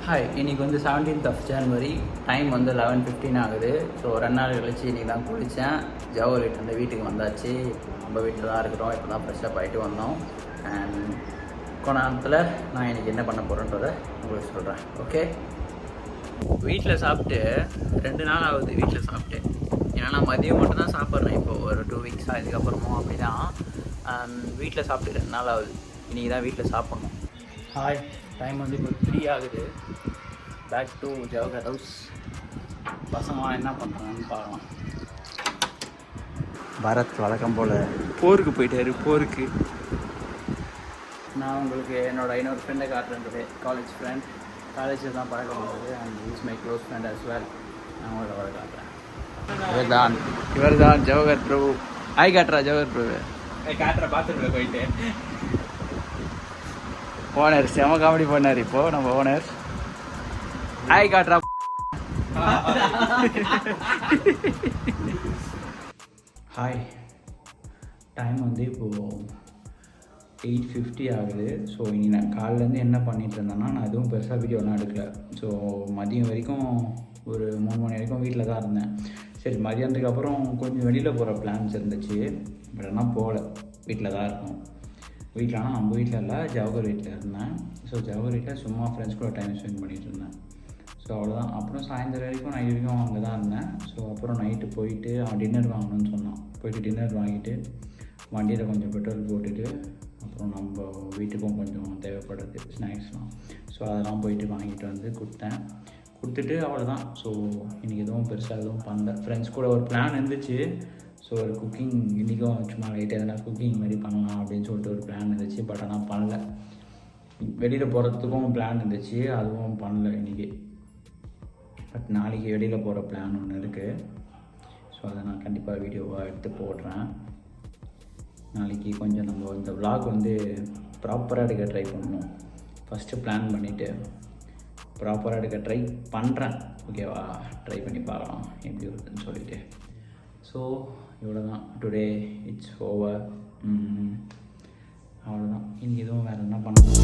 Hi, இன்றைக்கி வந்து 17th of January, time வந்து 11:15 ஆகுது. ஸோ 2 நாள் கழிச்சு இன்றைக்கி தான் குளித்தேன். ஜவஹர் வீட்டு வீட்டுக்கு வந்தாச்சு. நம்ம வீட்டில் தான் இருக்கிறோம். இப்போ தான் ஃப்ரெஷ்ஷாக ஆகிட்டு வந்தோம். அண்ட் கொஞ்ச நேரத்தில் நான் இன்றைக்கி என்ன பண்ண போகிறேன்றதை உங்களுக்கு சொல்கிறேன். ஓகே, வீட்டில் சாப்பிட்டு 2 நாள் ஆகுது. வீட்டில் சாப்பிட்டு ஏன்னா நான் மதியம் மட்டும் தான் சாப்பிட்றேன். இப்போது ஒரு 2 வீக்ஸாக இதுக்கப்புறமும் அப்படி தான். வீட்டில் சாப்பிட்டு 2 நாள் ஆகுது. இன்றைக்கி தான் வீட்டில் சாப்பிட்ணும். ஹாய், டைம் வந்து இப்போ 3 ஆகுது. Back to Jawahar house. பசங்களாம் என்ன பண்ணுறாங்கன்னு பார்க்கலாம். பரத் வழக்கம் போல் போருக்கு போயிட்டாரு. போருக்கு நான் உங்களுக்கு என்னோடய இன்னொரு ஃப்ரெண்டை காட்டுறேன். காலேஜ் ஃப்ரெண்ட், காலேஜில் தான் பழக்கம் பண்ணுறது. And is my close friend as well. நான் உங்களை வர காட்டுறேன். இவர் தான் ஜவஹர் பிரபு. ஹாய் காட்டுறா ஜவஹர் பிரபு. காட்டுற பாத்ரூமில் போயிட்டு ஓனர் செம காமெடி பண்ணார். இப்போது நம்ம ஓனர் ஹாய் காட்டுறா. ஹாய், டைம் வந்து இப்போது 8:50 ஆகுது. ஸோ இனி நான் காலையிலேருந்து என்ன பண்ணிகிட்டு இருந்தேன்னா, நான் எதுவும் பெருசாக வீடியோலாம் எடுக்கல. ஸோ மதியம் வரைக்கும் ஒரு 3 மணி வரைக்கும் வீட்டில் தான் இருந்தேன். சரி, மதியானத்துக்கு அப்புறம் கொஞ்சம் வெளியில் போகிற பிளான்ஸ் இருந்துச்சு. பட் ஆனால் போகல, வீட்டில் தான் இருக்கும். வீட்டில் ஆனால் நம்ம வீட்டில் இல்லை, ஜவஹர் வீட்டில் இருந்தேன். ஸோ ஜவஹர் வீட்டில் சும்மா ஃப்ரெண்ட்ஸ் கூட டைம் ஸ்பெண்ட் பண்ணிகிட்டு இருந்தேன். ஸோ அவ்வளோதான். அப்புறம் சாயந்தரம் வரைக்கும் நைட் வரைக்கும் அங்கே தான் இருந்தேன். ஸோ அப்புறம் நைட்டு போயிட்டு அவன் டின்னர் வாங்கணும்னு சொன்னான். போயிட்டு டின்னர் வாங்கிட்டு வண்டியில் கொஞ்சம் பெட்ரோல் போட்டுட்டு அப்புறம் நம்ம வீட்டுக்கும் கொஞ்சம் தேவைப்படுறது ஸ்நாக்ஸ்லாம். ஸோ அதெல்லாம் போயிட்டு வாங்கிட்டு வந்து கொடுத்துட்டு அவ்வளோதான். ஸோ இன்றைக்கி எதுவும் பெருசாக எதுவும் பண்ணல. ஃப்ரெண்ட்ஸ் கூட ஒரு பிளான் இருந்துச்சு. ஸோ ஒரு குக்கிங் இன்றைக்கும் சும்மா லைட்டாக எதனா குக்கிங் மாதிரி பண்ணலாம் அப்படின்னு சொல்லிட்டு ஒரு பிளான் இருந்துச்சு. பட் ஆனால் பண்ணல. வெளியில் போகிறதுக்கும் பிளான் இருந்துச்சு, அதுவும் பண்ணல இன்றைக்கி. பட் நாளைக்கு வெளியில் போகிற பிளான் ஒன்று இருக்குது. ஸோ அதை நான் கண்டிப்பாக வீடியோவாக எடுத்து போடுறேன். நாளைக்கு கொஞ்சம் நம்ம இந்த vlog வந்து ப்ராப்பராக எடுக்க ட்ரை பண்ணணும். ஃபஸ்ட்டு பிளான் பண்ணிவிட்டு ப்ராப்பராக எடுக்க ட்ரை பண்ணுறேன். ஓகேவா, ட்ரை பண்ணி பார்க்கலாம் எப்படி வருதுன்னு சொல்லிவிட்டு. ஸோ இவ்வளோ தான். Today it's over. அவ்வளோதான். இன்றைக்கி எதுவும் வேறு என்ன பண்ணணும்.